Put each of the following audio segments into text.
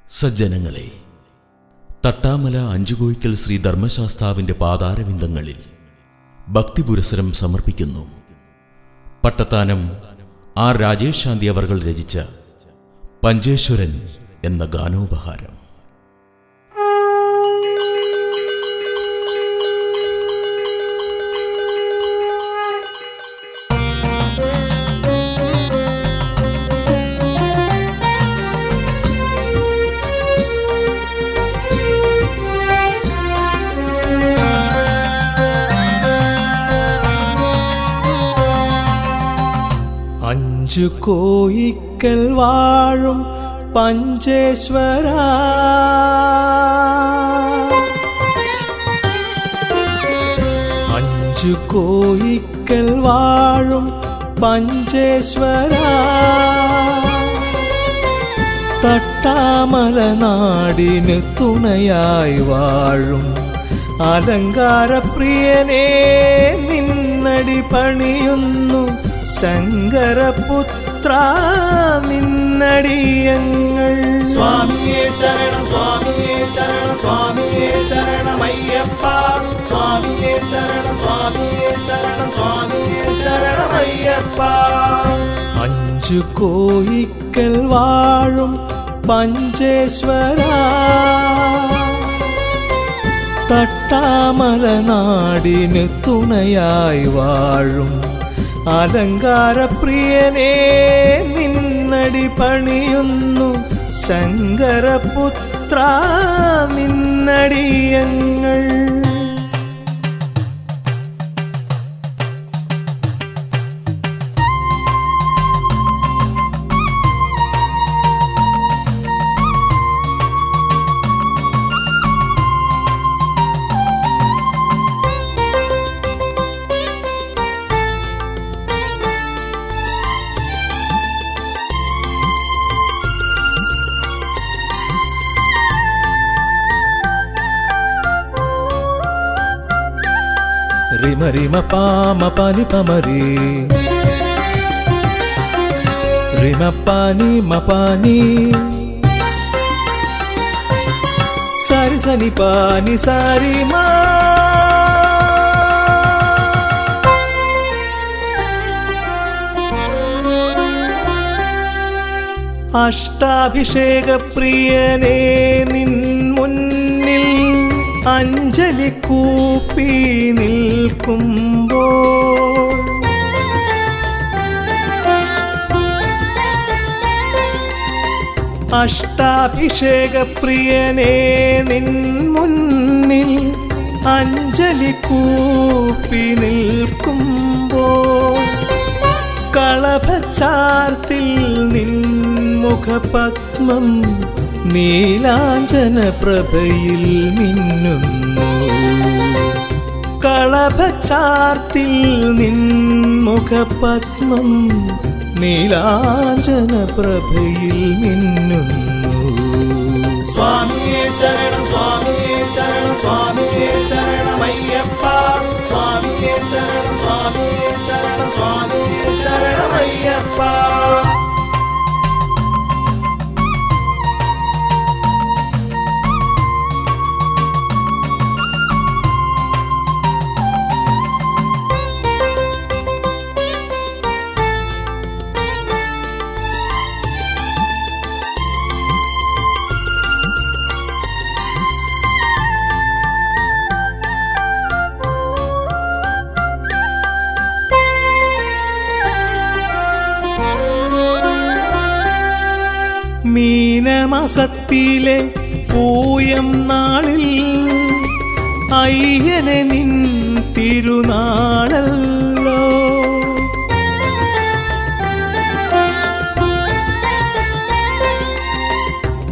സജ്ജനങ്ങളെ, തട്ടാമല അഞ്ചുകോയിക്കൽ ശ്രീ ധർമ്മശാസ്താവിന്റെ പാതാരവിന്ദങ്ങളിൽ ഭക്തിപുരസരം സമർപ്പിക്കുന്നു. പട്ടത്താനം ആർ രാജേഷ് ശാന്തി അവർകൾ രചിച്ച പഞ്ചേശ്വരൻ എന്ന ഗാനോപഹാരം. അഞ്ചു കോയിക്കൽ വാഴും പഞ്ചേശ്വര, അഞ്ചു കോയിക്കൽ വാഴും പഞ്ചേശ്വര, തട്ടാമല നാടിന് തുണയായി വാഴും അലങ്കാരപ്രിയനേ, നിന്നടി പണിയുന്നു ശങ്കരപുത്ര നിന്നടിയങ്ങൾ. സ്വാമിയേ ശരണം, സ്വാമിയേ ശരണം, സ്വാമിയേ ശരണമയ്യപ്പ. സ്വാമിയേ ശരണം, സ്വാമിയേ ശരണം, സ്വാമിയേ ശരണമയ്യപ്പ. അഞ്ചു കോയിക്കൽ വാഴും പഞ്ചേശ്വര, തട്ടാമല നാടിന് തുണയായി വാഴും അലങ്കാരപ്രിയനേ, നിന്നടി പണിയുന്നു ശങ്കരപുത്ര നിന്നടിയങ്ങൾ. റിമ റിമ പാമ പനി പമരി, റിമ പാനി മപാനി, സാരി സനി പാനി സാരി മാ. അഷ്ടാഭിഷേക പ്രിയനേ, നിൻ മുന്നിൽ അഞ്ജലി കൂപ്പി നിൽക്കുമ്പോൾ, അഷ്ടാഭിഷേക പ്രിയനേ, നിൻ മുന്നിൽ അഞ്ജലി കൂപ്പി നിൽക്കുമ്പോൾ, കളഭച്ചാർത്തിൽ നിൻ മുഖപത്മം നീലാഞ്ജന പ്രഭയിൽ മിന്നുന്നു. കളഭച്ചാർത്തിൽ നിൻ മുഖപത്മം നീലാഞ്ജന പ്രഭയിൽ മിന്നുന്നു. സ്വാമിയേ ശരണം, സ്വാമിയേ ശരണം, സ്വാമിയേ ശരണമയ്യപ്പ. സ്വാമിയേ ശരണം, സ്വാമിയേ ശരണം, സ്വാമിയേ ശരണമയ്യപ്പ. മീനമാസത്തിലെ പൂയം നാളിൽ അയ്യനെ നിൻ തിരുനാളല്ലോ,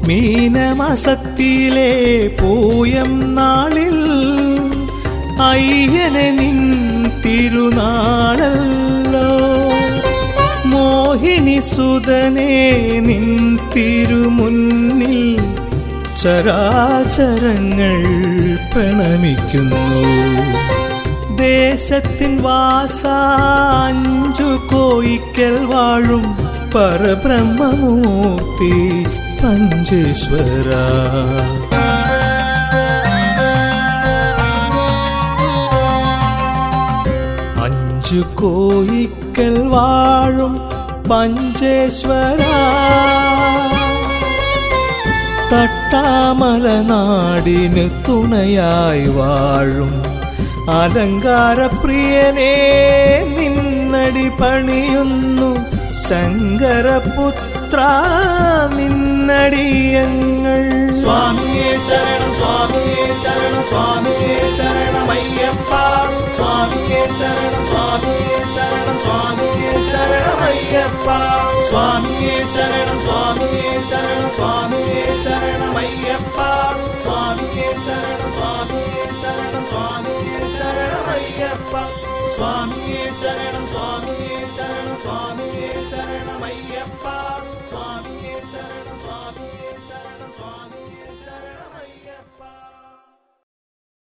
മീനമാസത്തിലെ പൂയം നാളിൽ അയ്യനെ നിൻ തിരുനാളല്ലോ, മോഹിനി സുതനേ നിൻ തിരുമുന്നിൽ ചരാചരങ്ങൾ പ്രണമിക്കുന്നു. ദേശത്തിൻ വാസ അഞ്ചു കോയിക്കൽ വാഴും പരബ്രഹ്മമൂർത്തി മഞ്ചേശ്വര. അഞ്ചു കോയിക്കൽ വാഴും പഞ്ചേശ്വര, തട്ടാമല നാടിന് തുണയായി വാഴും അലങ്കാരപ്രിയനേ, നിന്നടി പണിയുന്നു ശങ്കരപുത്ര നിന്നടിയങ്ങൾ. സ്വാമിയേ ശരണം സ്വാമിയേ ശരണം സ്വാമിയേ ശരണമയ്യപ്പ. സ്വാമിയേ ശരണം സ്വാമിയേ ശരണം സ്വാമിയേ ശരണമയ്യപ്പ. സ്വാമിയേ ശരണം സ്വാമിയേ ശരണം സ്വാമിയേ ശരണമയ്യപ്പ. സ്വാമിയേ ശരണം സ്വാമിയേ ശരണം സ്വാമിയേ ശരണമയ്യപ്പ. സ്വാമിയേ ശരണം സ്വാമിയേ ശരണം സ്വാമിയേ ശരണമയ്യപ്പ. സ്വാമിയേ ശരണം സ്വാമിയേ ശരണം സ്വാമിയേ